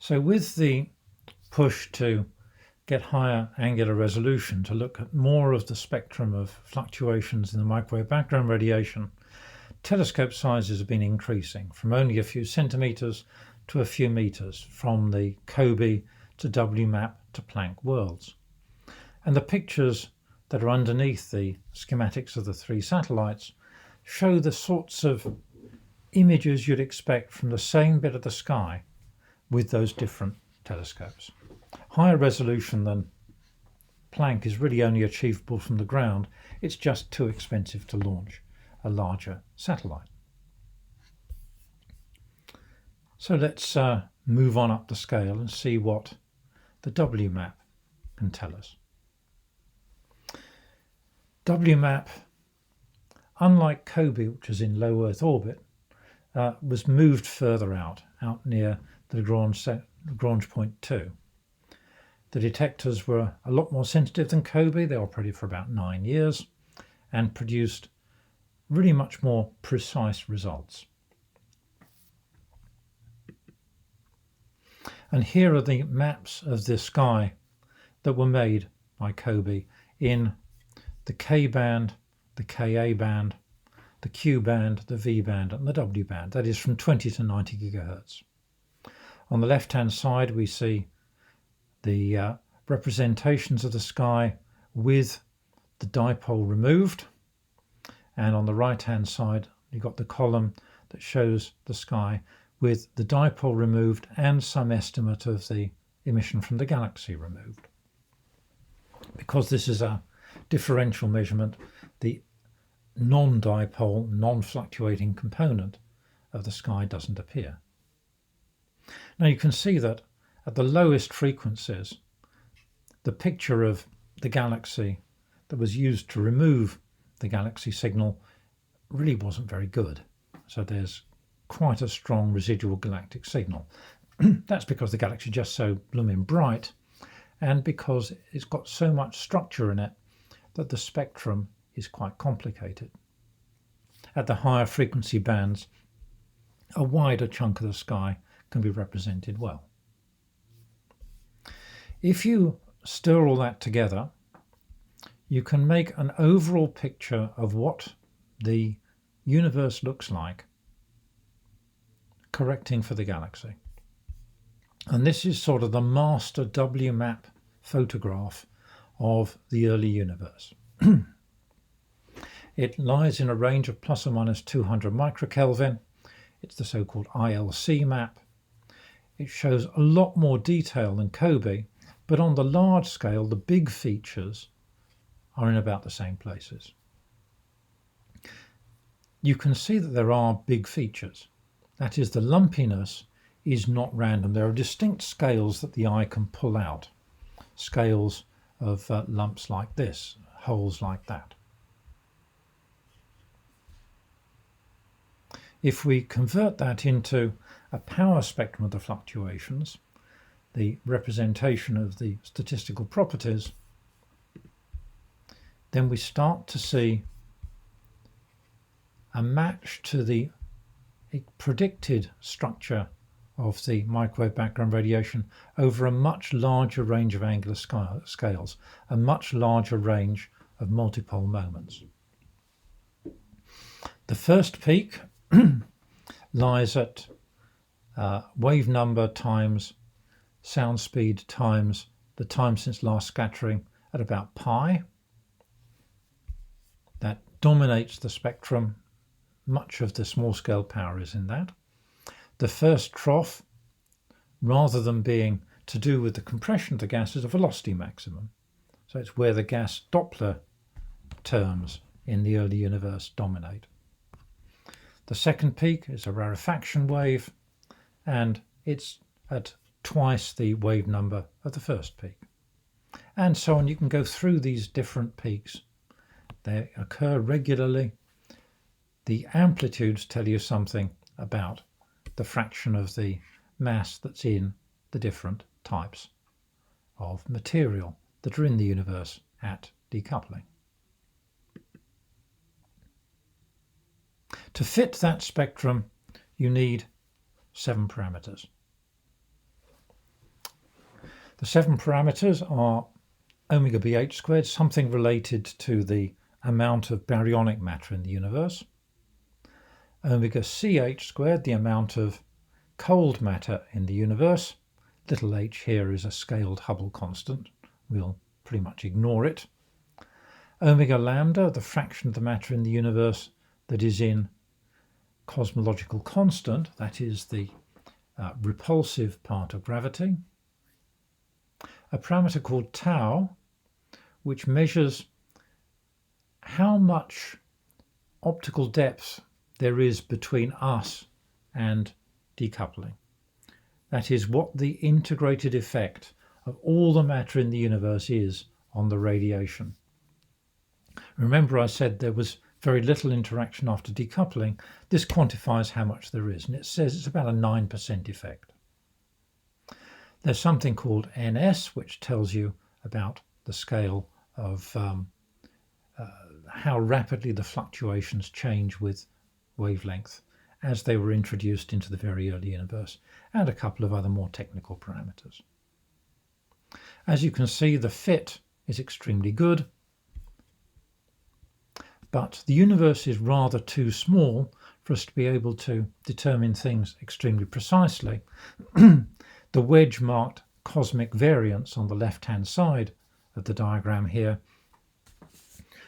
So with the push to get higher angular resolution, to look at more of the spectrum of fluctuations in the microwave background radiation, telescope sizes have been increasing from only a few centimeters to a few meters, from the COBE to WMAP to Planck worlds. And the pictures that are underneath the schematics of the three satellites show the sorts of images you'd expect from the same bit of the sky with those different telescopes. Higher resolution than Planck is really only achievable from the ground. It's just too expensive to launch a larger satellite. So let's move on up the scale and see what the WMAP can tell us. WMAP, unlike COBE, which is in low Earth orbit, was moved further out near the Lagrange point 2. The detectors were a lot more sensitive than COBE. They operated for about 9 years and produced really much more precise results. And here are the maps of the sky that were made by COBE in the K band, the Ka band, the Q band, the V band and the W band. That is from 20 to 90 gigahertz. On the left-hand side we see the representations of the sky with the dipole removed, and on the right-hand side you've got the column that shows the sky with the dipole removed and some estimate of the emission from the galaxy removed. Because this is a differential measurement, the non-dipole, non-fluctuating component of the sky doesn't appear. Now you can see that at the lowest frequencies, the picture of the galaxy that was used to remove the galaxy signal really wasn't very good. So there's quite a strong residual galactic signal. That's because the galaxy is just so blooming bright, and because it's got so much structure in it that the spectrum is quite complicated. At the higher frequency bands, a wider chunk of the sky can be represented well. If you stir all that together, you can make an overall picture of what the universe looks like, correcting for the galaxy. And this is sort of the master WMAP photograph of the early universe. It lies in a range of plus or minus 200 microkelvin. It's the so-called ILC map. It shows a lot more detail than COBE, but on the large scale, the big features are in about the same places. You can see that there are big features. That is, the lumpiness is not random. There are distinct scales that the eye can pull out. Scales of lumps like this, holes like that. If we convert that into a power spectrum of the fluctuations, the representation of the statistical properties, then we start to see a match to the predicted structure of the microwave background radiation over a much larger range of angular scales, a much larger range of multipole moments. The first peak lies at wave number times sound speed times the time since last scattering at about pi. That dominates the spectrum. Much of the small scale power is in that. The first trough, rather than being to do with the compression of the gas, is a velocity maximum. So it's where the gas Doppler terms in the early universe dominate. The second peak is a rarefaction wave, and it's at twice the wave number of the first peak. And so on. You can go through these different peaks. They occur regularly. The amplitudes tell you something about the fraction of the mass that's in the different types of material that are in the universe at decoupling. To fit that spectrum, you need 7 parameters. The 7 parameters are omega BH squared, something related to the amount of baryonic matter in the universe. Omega CH squared, the amount of cold matter in the universe. Little h here is a scaled Hubble constant. We'll pretty much ignore it. Omega lambda, the fraction of the matter in the universe that is in cosmological constant, that is the repulsive part of gravity. A parameter called tau, which measures how much optical depth there is between us and decoupling. That is what the integrated effect of all the matter in the universe is on the radiation. Remember, I said there was very little interaction after decoupling. This quantifies how much there is, and it says it's about a 9% effect. There's something called NS, which tells you about the scale of how rapidly the fluctuations change with wavelength as they were introduced into the very early universe, and a couple of other more technical parameters. As you can see, the fit is extremely good, but the universe is rather too small for us to be able to determine things extremely precisely. The wedge-marked cosmic variance on the left-hand side of the diagram here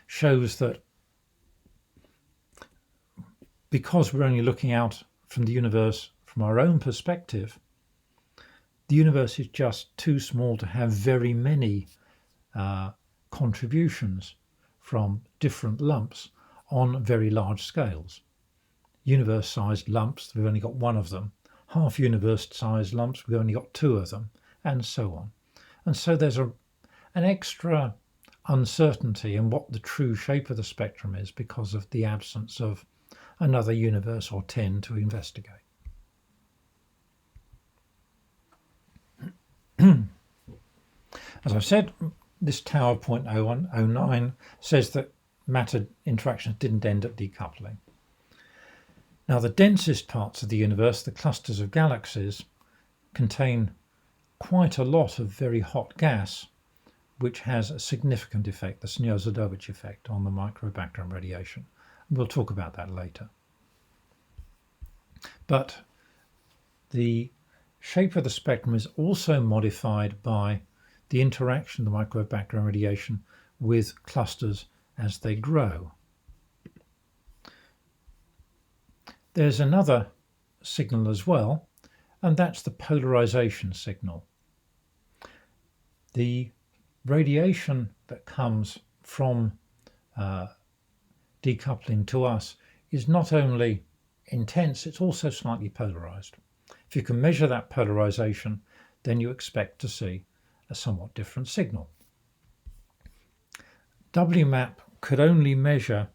shows that because we're only looking out from the universe from our own perspective, the universe is just too small to have very many contributions from different lumps on very large scales. Universe-sized lumps, we've only got one of them. Half universe-sized lumps, we've only got 2 of them, and so on. And so there's an extra uncertainty in what the true shape of the spectrum is because of the absence of another universe or 10 to investigate. As I've said, this tau of 0.0109 says that matter interactions didn't end at decoupling. Now, the densest parts of the universe, the clusters of galaxies, contain quite a lot of very hot gas, which has a significant effect, the Snezhevich effect, on the microbackground radiation. We'll talk about that later. But the shape of the spectrum is also modified by the interaction of the microbackground radiation with clusters as they grow. There's another signal as well, and that's the polarization signal. The radiation that comes from decoupling to us is not only intense, it's also slightly polarized. If you can measure that polarization, then you expect to see a somewhat different signal. WMAP could only measure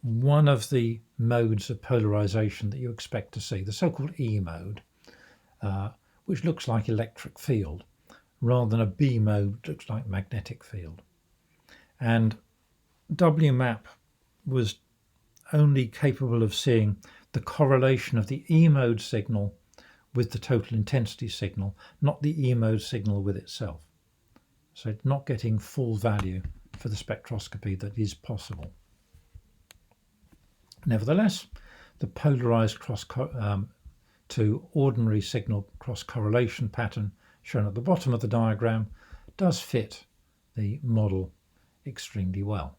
one of the modes of polarization that you expect to see, the so-called E mode, which looks like electric field, rather than a B mode, which looks like magnetic field. And WMAP was only capable of seeing the correlation of the E mode signal with the total intensity signal, not the E mode signal with itself. So it's not getting full value for the spectroscopy that is possible. Nevertheless, the polarized to ordinary signal cross-correlation pattern shown at the bottom of the diagram does fit the model extremely well.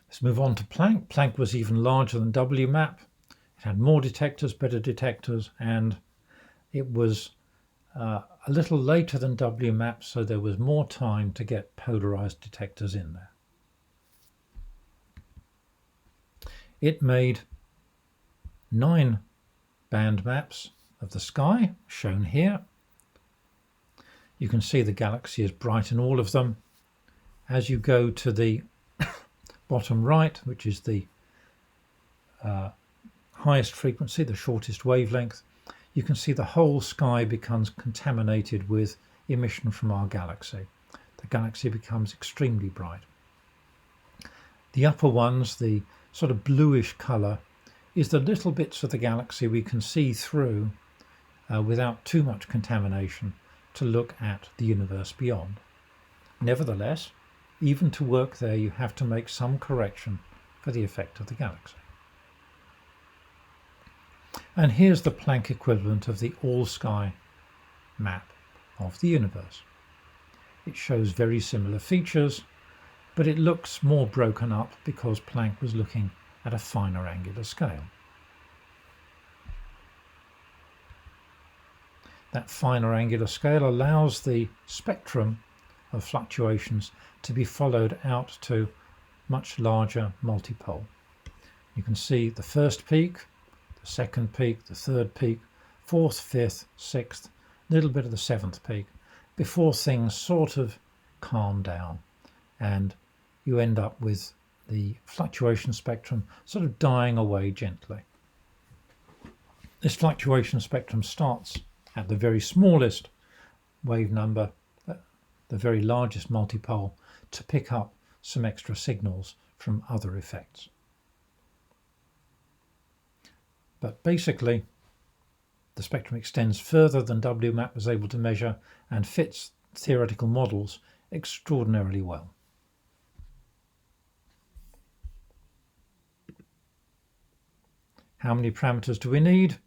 Let's move on to Planck. Planck was even larger than WMAP. It had more detectors, better detectors, and it was a little later than WMAP, so there was more time to get polarized detectors in there. It made 9 band maps of the sky, shown here. You can see the galaxy is bright in all of them. As you go to the bottom right, which is the highest frequency, the shortest wavelength, you can see the whole sky becomes contaminated with emission from our galaxy. The galaxy becomes extremely bright. The upper ones, the sort of bluish colour, is the little bits of the galaxy we can see through without too much contamination to look at the universe beyond. Nevertheless, even to work there you have to make some correction for the effect of the galaxy. And here's the Planck equivalent of the all-sky map of the universe. It shows very similar features, but it looks more broken up because Planck was looking at a finer angular scale. That finer angular scale allows the spectrum of fluctuations to be followed out to much larger multipole. You can see the first peak, the second peak, the third peak, fourth, fifth, sixth, a little bit of the seventh peak, before things sort of calm down and you end up with the fluctuation spectrum sort of dying away gently. This fluctuation spectrum starts at the very smallest wave number, the very largest multipole, to pick up some extra signals from other effects. But basically, the spectrum extends further than WMAP was able to measure and fits theoretical models extraordinarily well. How many parameters do we need?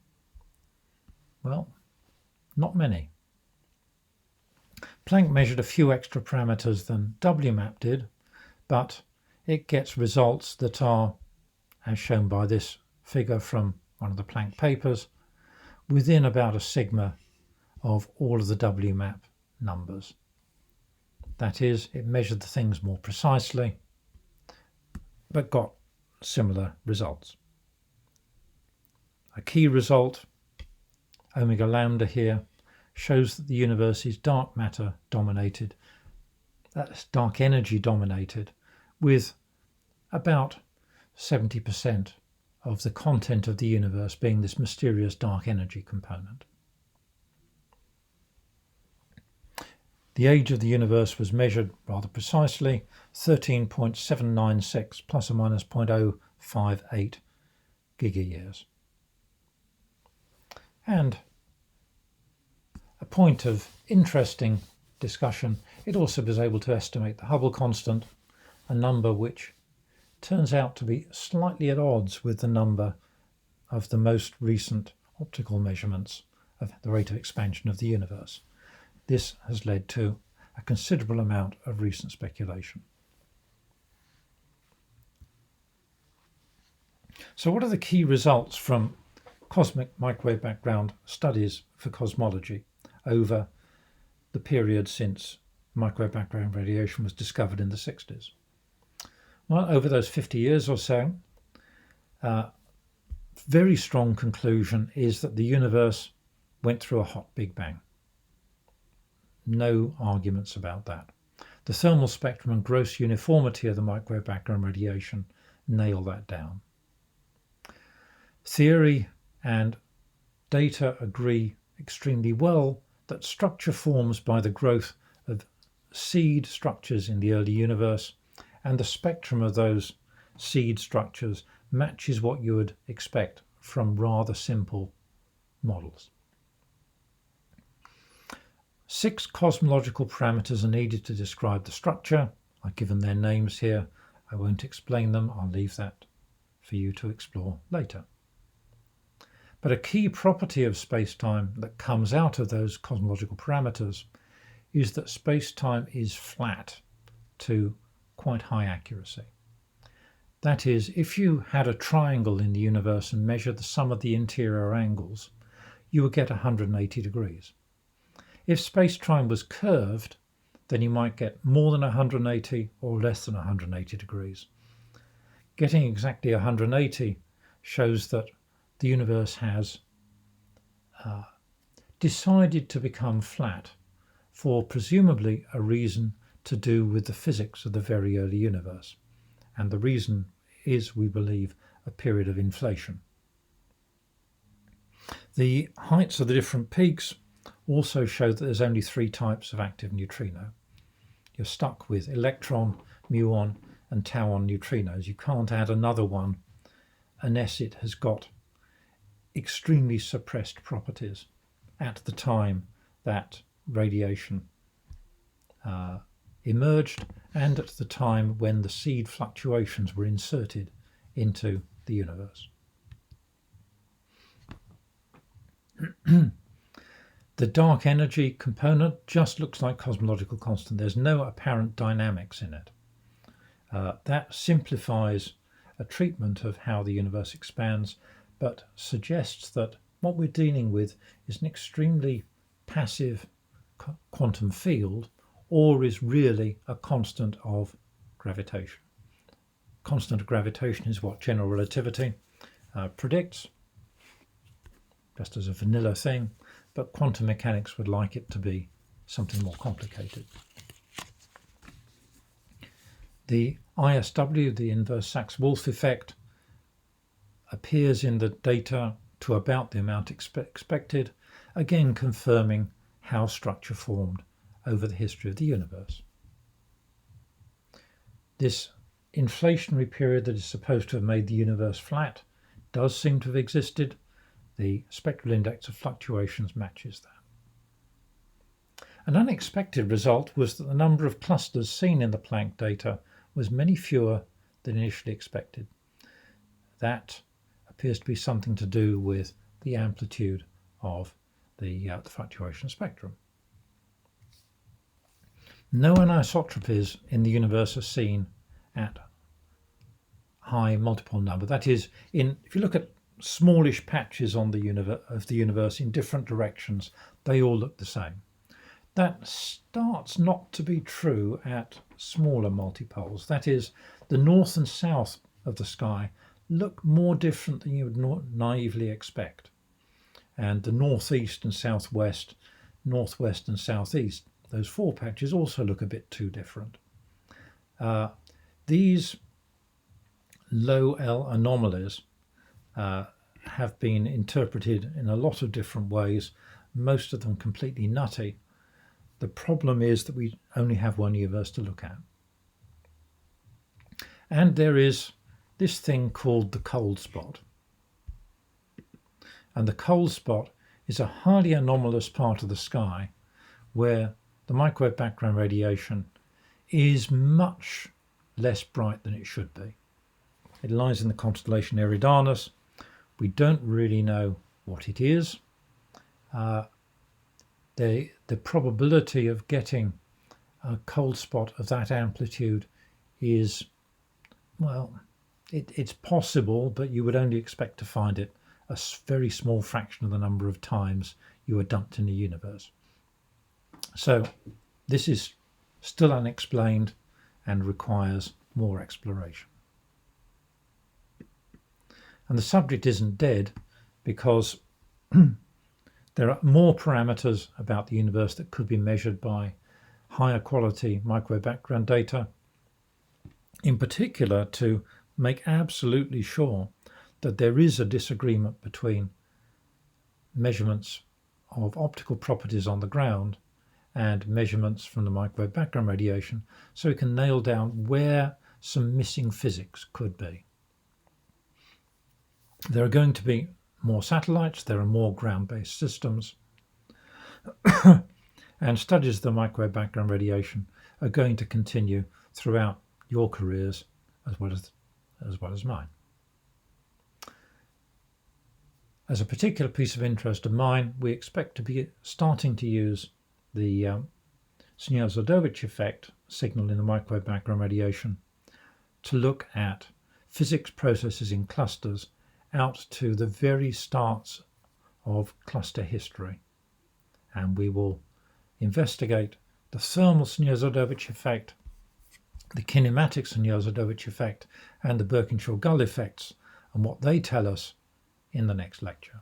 Well, not many. Planck measured a few extra parameters than WMAP did, but it gets results that are, as shown by this figure from one of the Planck papers, within about a sigma of all of the WMAP numbers. That is, it measured the things more precisely, but got similar results. A key result, omega lambda here, shows that the universe is dark matter dominated, that's dark energy dominated, with about 70% of the content of the universe being this mysterious dark energy component. The age of the universe was measured rather precisely, 13.796 plus or minus 0.058 gigayears. And a point of interesting discussion, it also was able to estimate the Hubble constant, a number which turns out to be slightly at odds with the number of the most recent optical measurements of the rate of expansion of the universe. This has led to a considerable amount of recent speculation. So what are the key results from cosmic microwave background studies for cosmology over the period since microwave background radiation was discovered in the 60s? Well, over those 50 years or so, very strong conclusion is that the universe went through a hot Big Bang. No arguments about that. The thermal spectrum and gross uniformity of the microwave background radiation nail that down. Theory and data agree extremely well that structure forms by the growth of seed structures in the early universe, and the spectrum of those seed structures matches what you would expect from rather simple models. 6 cosmological parameters are needed to describe the structure. I've given their names here. I won't explain them. I'll leave that for you to explore later. But a key property of space-time that comes out of those cosmological parameters is that space-time is flat to quite high accuracy. That is, if you had a triangle in the universe and measured the sum of the interior angles, you would get 180 degrees. If space-time was curved, then you might get more than 180 or less than 180 degrees. Getting exactly 180 shows that the universe has decided to become flat for presumably a reason to do with the physics of the very early universe. And the reason is, we believe, a period of inflation. The heights of the different peaks also show that there's only 3 types of active neutrino. You're stuck with electron, muon and tauon neutrinos. You can't add another one unless it has got extremely suppressed properties at the time that radiation emerged and at the time when the seed fluctuations were inserted into the universe. The dark energy component just looks like cosmological constant. There's no apparent dynamics in it. That simplifies a treatment of how the universe expands, but suggests that what we're dealing with is an extremely passive quantum field, or is really a constant of gravitation. Constant of gravitation is what general relativity predicts, just as a vanilla thing, but quantum mechanics would like it to be something more complicated. The ISW, the inverse Sachs-Wolf effect, appears in the data to about the amount expected, again confirming how structure formed over the history of the universe. This inflationary period that is supposed to have made the universe flat does seem to have existed. The spectral index of fluctuations matches that. An unexpected result was that the number of clusters seen in the Planck data was many fewer than initially expected. That appears to be something to do with the amplitude of the fluctuation spectrum. No anisotropies in the universe are seen at high multiple number. That is, if you look at smallish patches on the universe in different directions, they all look the same. That starts not to be true at smaller multipoles. That is, the north and south of the sky look more different than you would naively expect. And the northeast and southwest, northwest and southeast, those four patches also look a bit too different. These low L anomalies have been interpreted in a lot of different ways, most of them completely nutty. The problem is that we only have one universe to look at. And there is this thing called the cold spot. And the cold spot is a highly anomalous part of the sky where the microwave background radiation is much less bright than it should be. It lies in the constellation Eridanus. We don't really know what it is. The probability of getting a cold spot of that amplitude is, well, it's possible, but you would only expect to find it a very small fraction of the number of times you are dumped in the universe. So this is still unexplained and requires more exploration. And the subject isn't dead because there are more parameters about the universe that could be measured by higher quality microwave background data, in particular to make absolutely sure that there is a disagreement between measurements of optical properties on the ground and measurements from the microwave background radiation, so we can nail down where some missing physics could be. There are going to be more satellites, there are more ground-based systems, and studies of the microwave background radiation are going to continue throughout your careers as well as mine. As a particular piece of interest of mine, we expect to be starting to use the Snezhevich effect signal in the microwave background radiation to look at physics processes in clusters out to the very starts of cluster history. And we will investigate the thermal Snezhevich effect, the kinematic Snezhevich effect, and the Birkinshaw Gull effects, and what they tell us in the next lecture.